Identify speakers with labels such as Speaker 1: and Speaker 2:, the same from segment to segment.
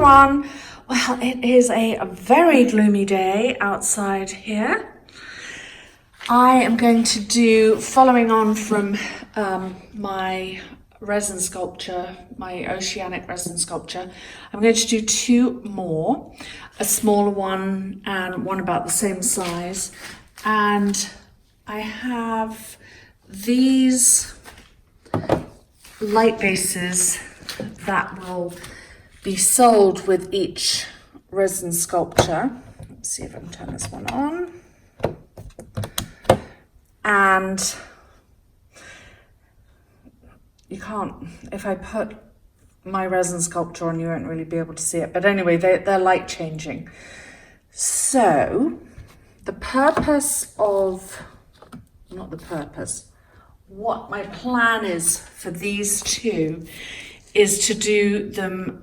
Speaker 1: everyone. Well, it is a very gloomy day outside here. I am going to do, following on from my resin sculpture, my oceanic resin sculpture, I'm going to do two more, a smaller one and one about the same size. And I have these light bases that will be sold with each resin sculpture. Let's see if I can turn this one on. And you can't, if I put my resin sculpture on, you won't really be able to see it. But anyway, they're light changing. So the purpose of, not the purpose, what my plan is for these two is to do them,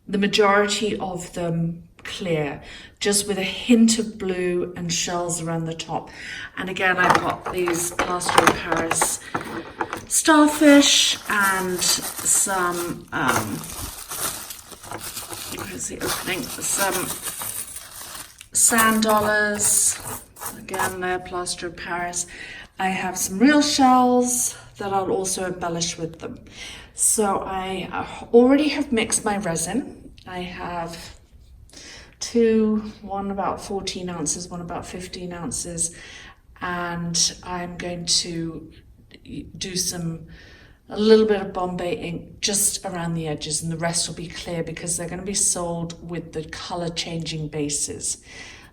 Speaker 1: the majority of them clear, just with a hint of blue and shells around the top. And again, I've got these plaster of Paris starfish and some, where's the opening? Some sand dollars. Again, they're plaster of Paris. I have some real shells that I'll also embellish with them. So I already have mixed my resin. I have one about 14 ounces, one about 15 ounces, and I'm going to do a little bit of Bombay ink just around the edges, and the rest will be clear because they're going to be sold with the color changing bases.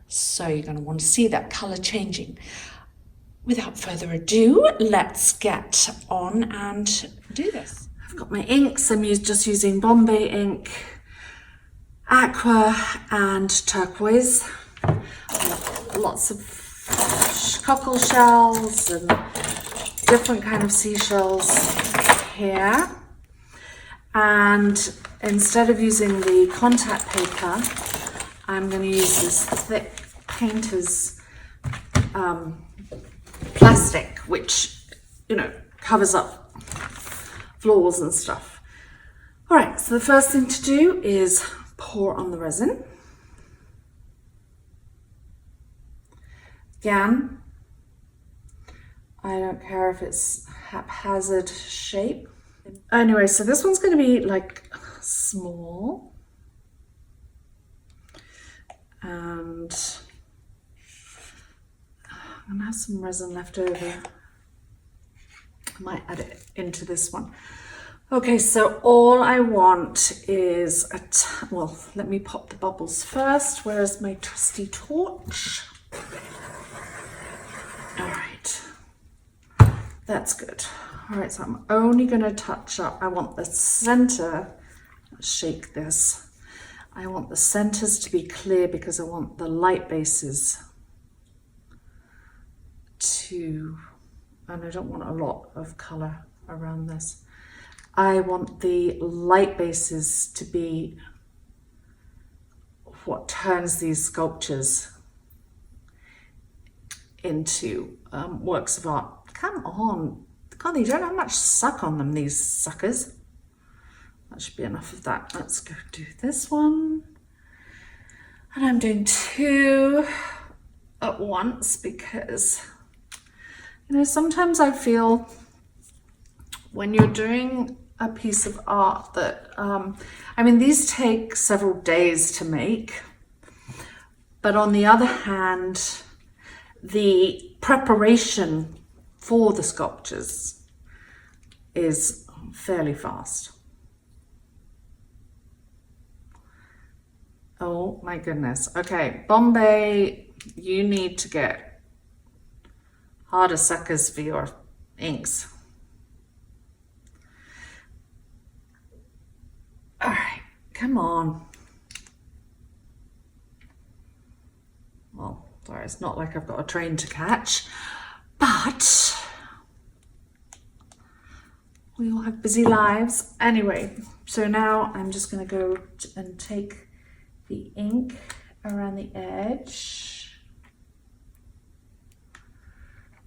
Speaker 1: So you're going to want to see that color changing. Without further ado, let's get on and do this. I've got my inks. I'm just using Bombay ink, aqua and turquoise. Lots of cockle shells and different kind of seashells here. And instead of using the contact paper, I'm going to use this thick painter's plastic, which, you know, covers up floors and stuff. All right, so the first thing to do is pour on the resin. Again, I don't care if it's haphazard shape. Anyway, so this one's going to be like small. And I'm going to have some resin left over. I might add it into this one. Okay, so all I want is well, let me pop the bubbles first. Where's my trusty torch? All right, that's good. All right, so I'm only going to touch up. I want the center, let's shake this. I want the centers to be clear because I want the light bases to, and I don't want a lot of color around this. I want the light bases to be what turns these sculptures into works of art. Come on, God, they don't have much suck on them, these suckers. That should be enough of that. Let's go do this one. And I'm doing two at once because, you know, sometimes I feel when you're doing a piece of art that, I mean, these take several days to make, but on the other hand, the preparation for the sculptures is fairly fast. Oh my goodness. Okay, Bombay, you need to get harder suckers for your inks. All right, come on. Well, sorry, it's not like I've got a train to catch, but we all have busy lives. Anyway, so now I'm just going to go and take the ink around the edge,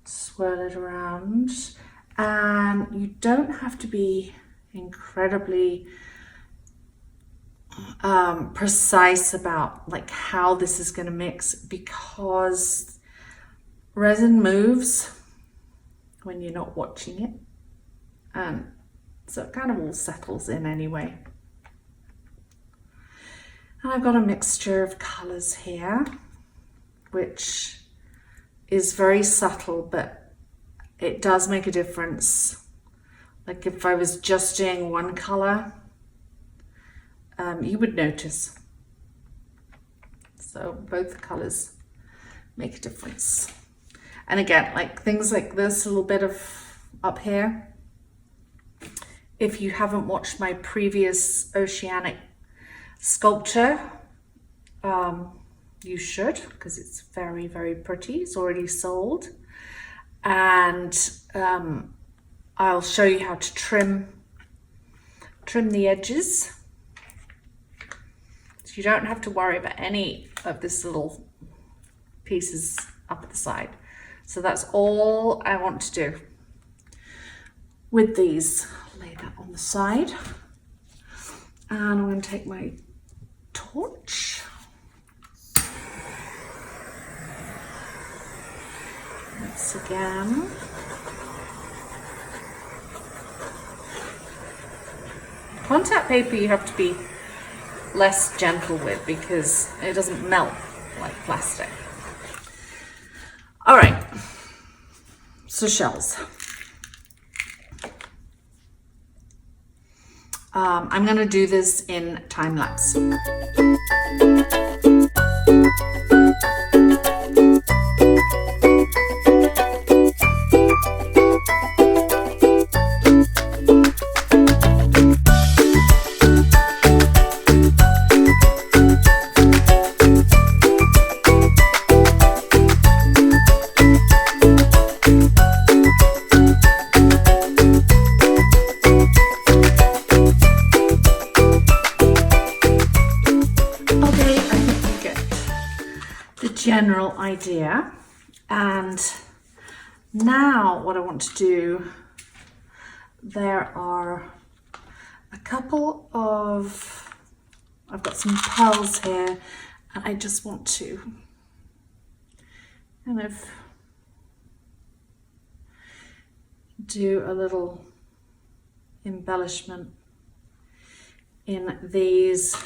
Speaker 1: swirl it around, and you don't have to be incredibly precise about like how this is going to mix, because resin moves when you're not watching it, and so it kind of all settles in anyway. And I've got a mixture of colours here, which is very subtle, but it does make a difference. Like if I was just doing one colour, you would notice. So both colours make a difference. And again, like things like this, a little bit of up here. If you haven't watched my previous oceanic sculpture, you should, because it's very, very pretty. It's already sold. And I'll show you how to trim the edges. So you don't have to worry about any of this little pieces up at the side. So that's all I want to do with these. Lay that on the side. And I'm going to take my torch. Once again. Contact paper you have to be less gentle with because it doesn't melt like plastic. All right, so shells. I'm going to do this in time lapse. General idea. And now what I want to do, there are a couple of, I've got some pearls here, and I just want to kind of do a little embellishment in these.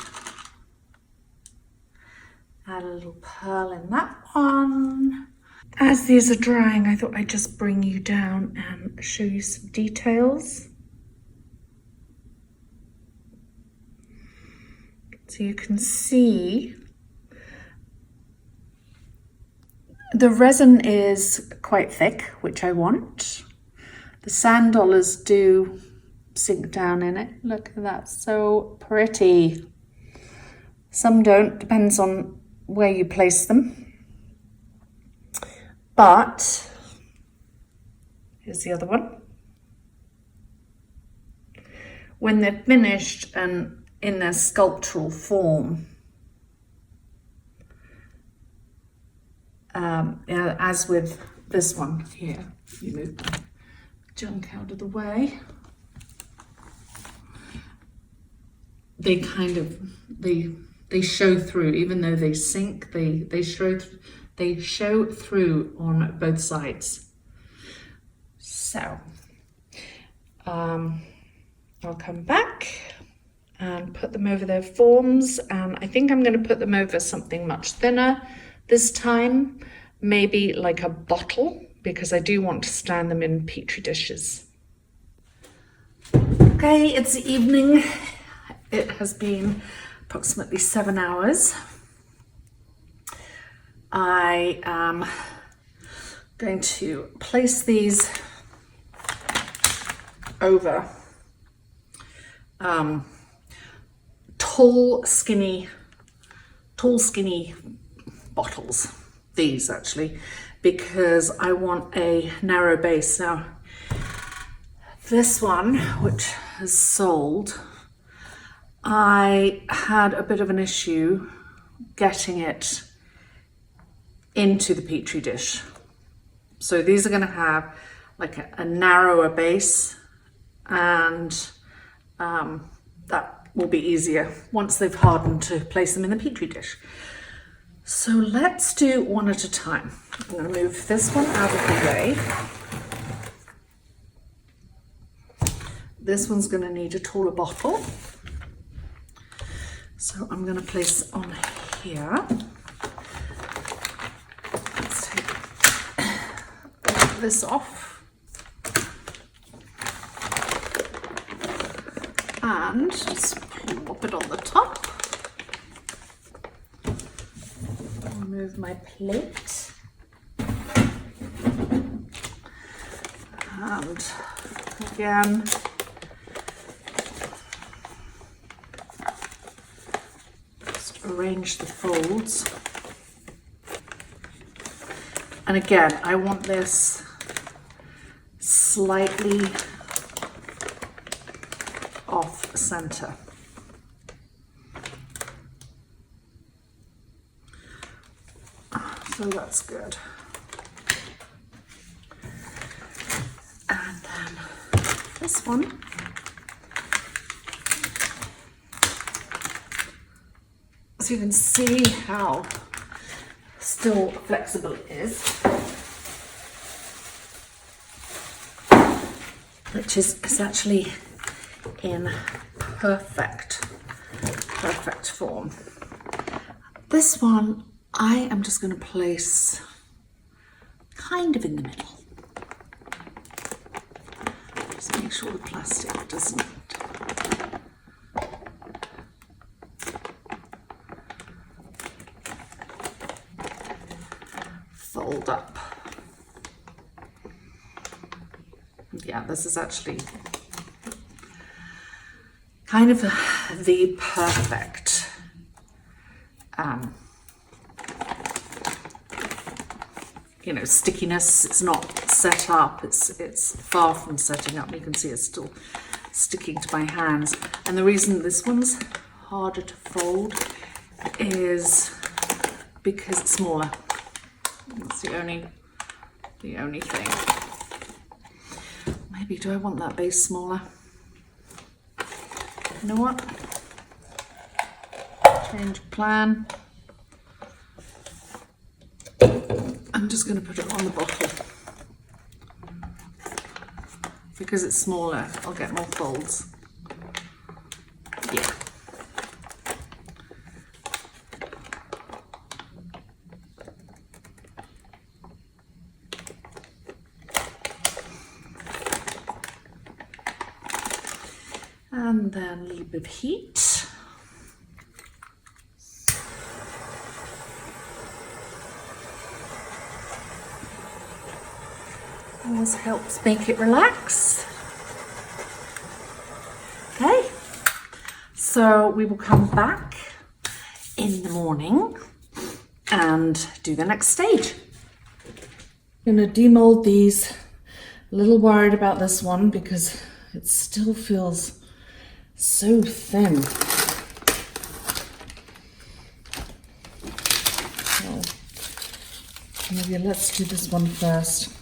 Speaker 1: Add a little pearl in that one. As these are drying, I thought I'd just bring you down and show you some details. So you can see the resin is quite thick, which I want. The sand dollars do sink down in it. Look at that, so pretty. Some don't, depends on where you place them. But here's the other one. When they're finished and in their sculptural form, as with this one here, you move the junk out of the way. They kind of, they show through, even though they sink, they show through on both sides. So I'll come back and put them over their forms, and I think I'm going to put them over something much thinner this time, maybe like a bottle, because I do want to stand them in petri dishes. Okay, it's the evening. It has been approximately 7 hours. I am going to place these over tall, skinny bottles. These actually, because I want a narrow base. Now, this one, which is sold, I had a bit of an issue getting it into the petri dish. So these are going to have like a narrower base, and that will be easier once they've hardened to place them in the Petri dish. So let's do one at a time. I'm going to move this one out of the way. This one's going to need a taller bottle. So I'm going to place on here. Let's take this off. And just plop it on the top. Remove my plate. And again, just arrange the folds. And again, I want this slightly off center. So that's good. And then this one. So you can see how still flexible it is. Which is actually in perfect form. This one I am just going to place kind of in the middle. Just make sure the plastic doesn't fold up. Yeah, this is actually kind of the perfect you know, stickiness. It's not set up, it's far from setting up. You can see it's still sticking to my hands. And the reason this one's harder to fold is because it's smaller. That's the only thing. Maybe do I want that base smaller? You know what? Change of plan. I'm just going to put it on the bottle. Because it's smaller, I'll get more folds. Yeah. And then a little bit of heat. Always helps make it relax. Okay, so we will come back in the morning and do the next stage. I'm going to demold these. A little worried about this one because it still feels so thin. So maybe let's do this one first.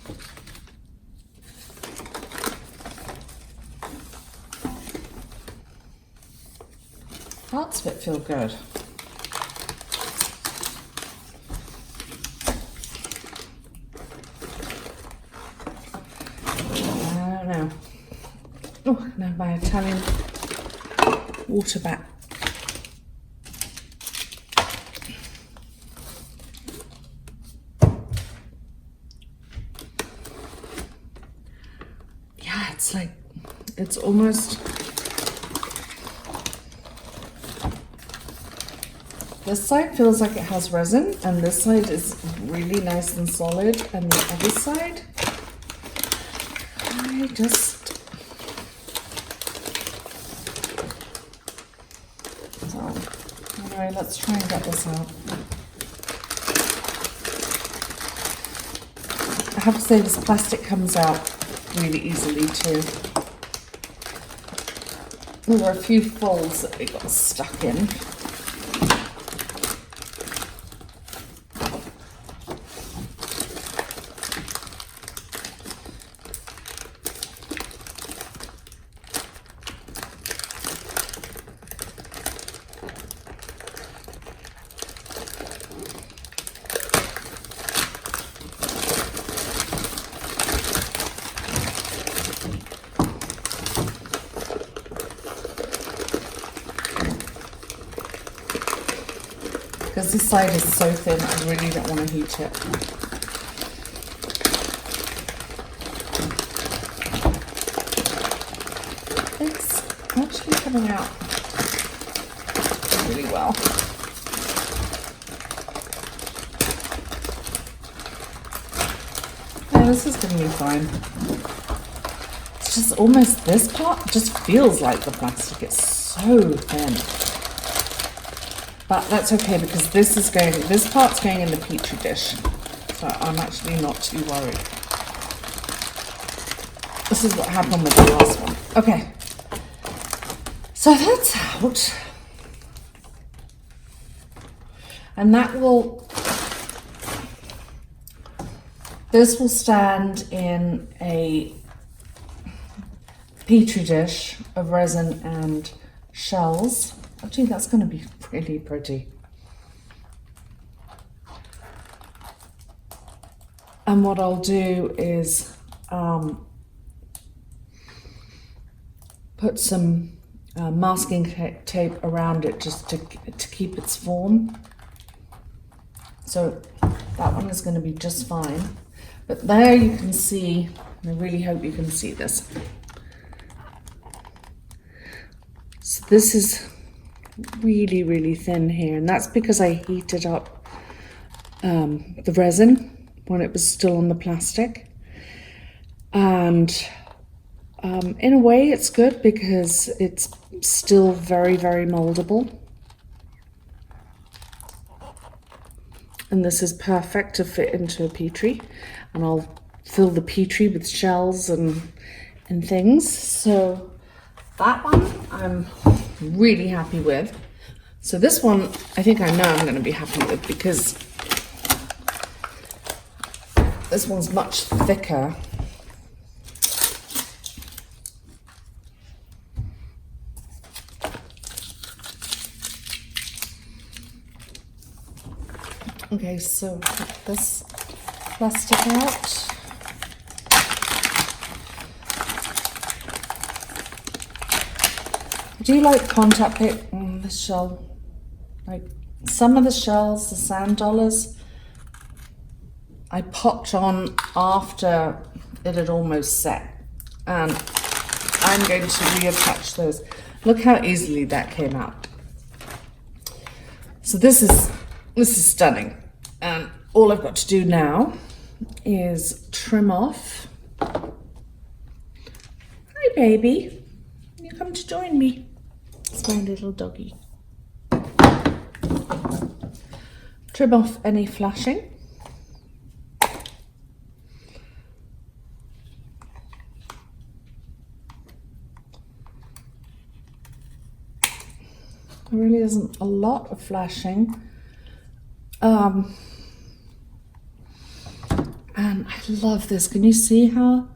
Speaker 1: Parts of it feel good. I don't know. Oh, now my Italian water back. Yeah, it's like, it's almost, this side feels like it has resin, and this side is really nice and solid, and the other side, I just, so, anyway, let's try and get this out. I have to say this plastic comes out really easily too. There were a few folds that we got stuck in. because this side is so thin, I really don't want to heat it. It's actually coming out really well. Yeah, this is going to be fine. It's just almost, this part just feels like the plastic. It's so thin. But that's okay because this part's going in the petri dish. So I'm actually not too worried. This is what happened with the last one. Okay. So that's out. And this will stand in a petri dish of resin and shells. Actually, that's going to be really pretty. And what I'll do is put some masking tape around it just to keep its form. So that one is going to be just fine. But there you can see, I really hope you can see this. So this is really, really thin here, and that's because I heated up the resin when it was still on the plastic. And in a way it's good because it's still very, very moldable. And this is perfect to fit into a petri, and I'll fill the petri with shells and things. So that one I'm really happy with. So this one I think I know I'm going to be happy with because this one's much thicker. Okay, so get this plastic out. I do like contact paper on this shell. Like some of the shells, the sand dollars, I popped on after it had almost set, and I'm going to reattach those. Look how easily that came out. So this is stunning, and all I've got to do now is trim off. Hi baby, you come to join me. It's my little doggy. Trim off any flashing. There really isn't a lot of flashing. And I love this. Can you see how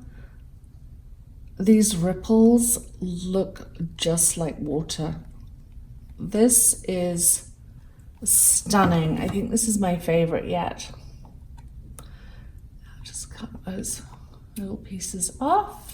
Speaker 1: these ripples look just like water? This is stunning. I think this is my favorite yet. I'll just cut those little pieces off.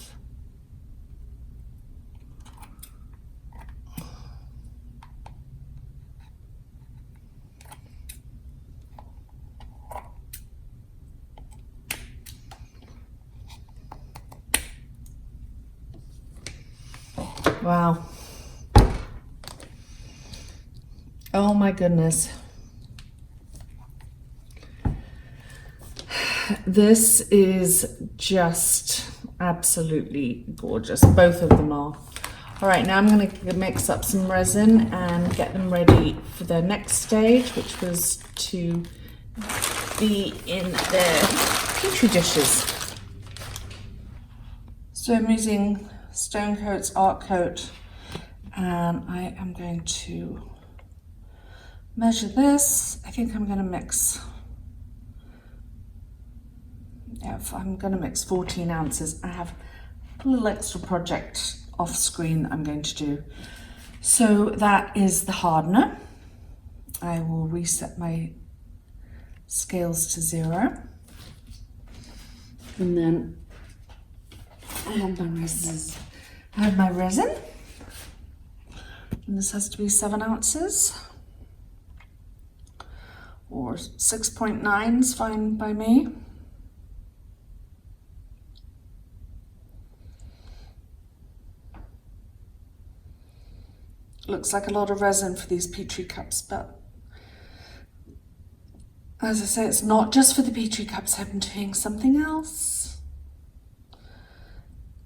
Speaker 1: Wow. Oh my goodness. This is just absolutely gorgeous. Both of them are. All right, now I'm going to mix up some resin and get them ready for their next stage, which was to be in their petri dishes. So I'm using Stone Coat's Art Coat, and I am going to measure this. I think I'm going to mix, I'm going to mix 14 ounces. I have a little extra project off screen that I'm going to do. So that is the hardener. I will reset my scales to 0. And then I have my resin. And this has to be 7 ounces. or 6.9 is fine by me. Looks like a lot of resin for these Petri cups, but as I say, it's not just for the Petri cups. I'm doing something else.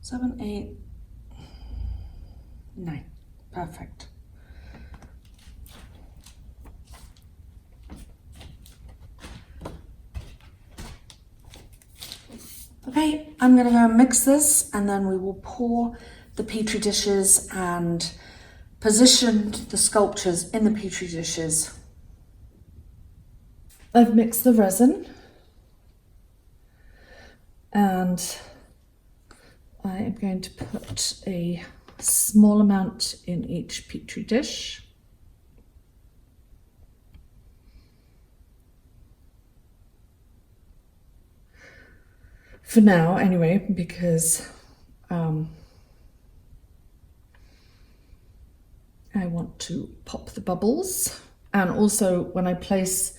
Speaker 1: 7, 8, 9. Perfect. Okay, I'm going to go and mix this, and then we will pour the Petri dishes and position the sculptures in the Petri dishes. I've mixed the resin, and I am going to put a small amount in each Petri dish. For now, anyway, because I want to pop the bubbles, and also when I place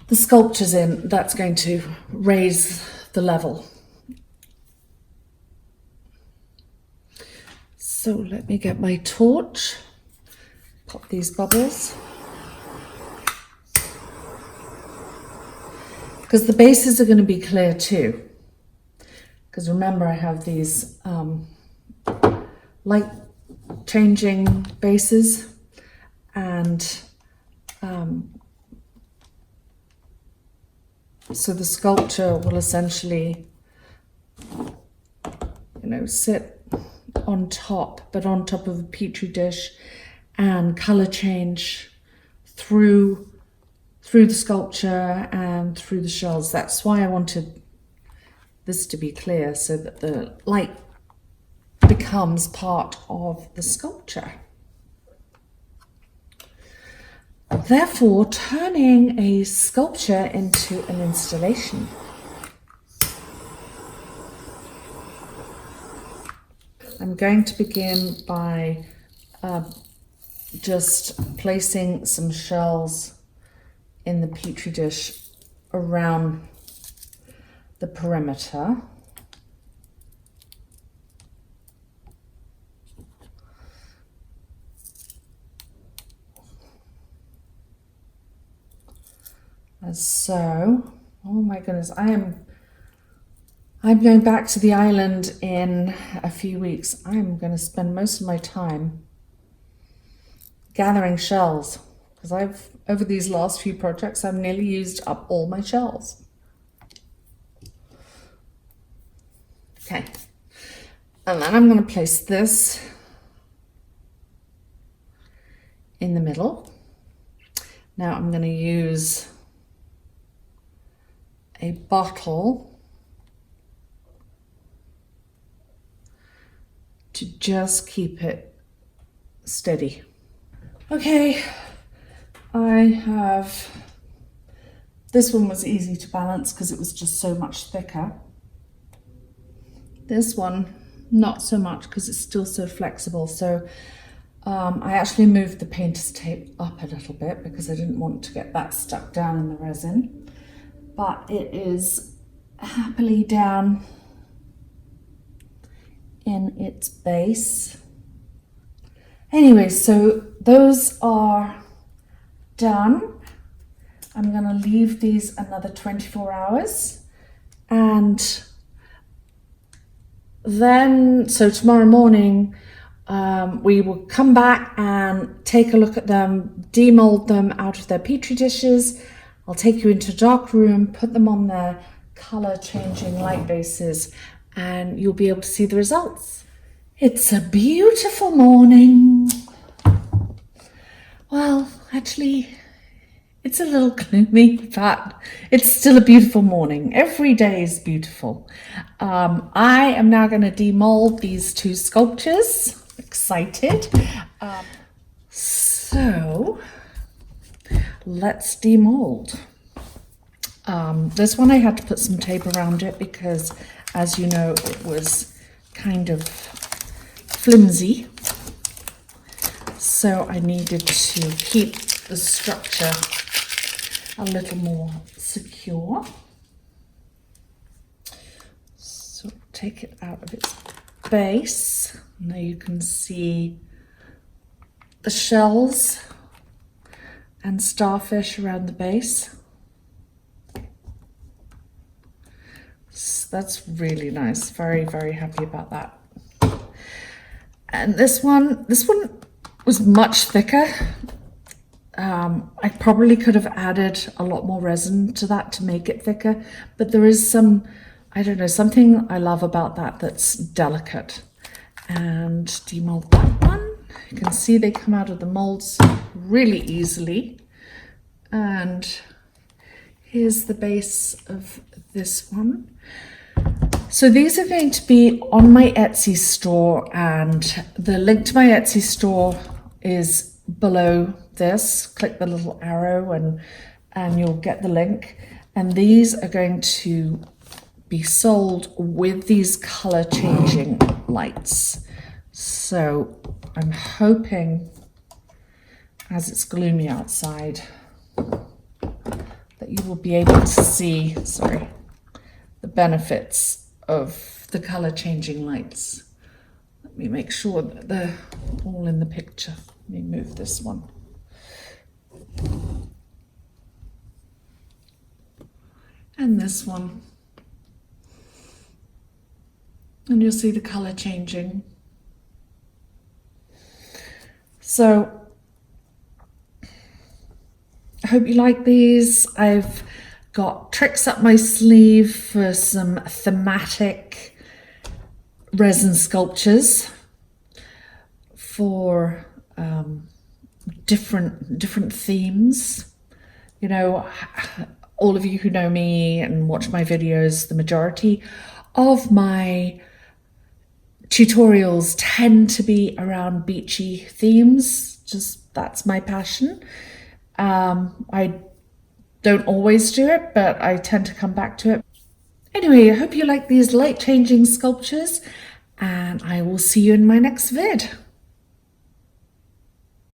Speaker 1: the sculptures in, that's going to raise the level. So let me get my torch, pop these bubbles. Because the bases are going to be clear too. Because remember, I have these light changing bases, and so the sculpture will essentially, sit on top, but on top of a Petri dish, and color change through the sculpture and through the shells. That's why I wanted this to be clear, so that the light becomes part of the sculpture. Therefore, turning a sculpture into an installation. I'm going to begin by just placing some shells in the Petri dish around the perimeter. As so, oh my goodness, I'm going back to the island in a few weeks. I'm going to spend most of my time gathering shells, because over these last few projects, I've nearly used up all my shells. Okay, and then I'm going to place this in the middle. Now I'm going to use a bottle to just keep it steady. Okay, this one was easy to balance because it was just so much thicker. This one, not so much because it's still so flexible. So I actually moved the painter's tape up a little bit because I didn't want to get that stuck down in the resin. But it is happily down in its base. Anyway, so those are done. I'm going to leave these another 24 hours, and then, so tomorrow morning, we will come back and take a look at them, demold them out of their Petri dishes. I'll take you into a dark room, put them on their color changing light bases, and you'll be able to see the results. It's a beautiful morning. Well, actually, it's a little gloomy, but it's still a beautiful morning. Every day is beautiful. I am now going to demold these two sculptures. Excited. So let's demold. This one I had to put some tape around it because, as you know, it was kind of flimsy. So I needed to keep the structure a little more secure. So take it out of its base. Now you can see the shells and starfish around the base. So that's really nice. Very, very happy about that. And this one was much thicker. I probably could have added a lot more resin to that to make it thicker, but there is some, I don't know, something I love about that that's delicate. And demold that one. You can see they come out of the molds really easily. And here's the base of this one. So these are going to be on my Etsy store, and the link to my Etsy store is below this. Click the little arrow and you'll get the link. And these are going to be sold with these color changing lights. So I'm hoping, as it's gloomy outside, that you will be able to see, the benefits of the color changing lights. Let me make sure that they're all in the picture. Let me move this one. And this one. And you'll see the color changing. So I hope you like these. I've got tricks up my sleeve for some thematic resin sculptures for different themes. You know, all of you who know me and watch my videos, the majority of my tutorials tend to be around beachy themes. Just that's my passion. I don't always do it, but I tend to come back to it. Anyway, I hope you like these light changing sculptures, and I will see you in my next vid.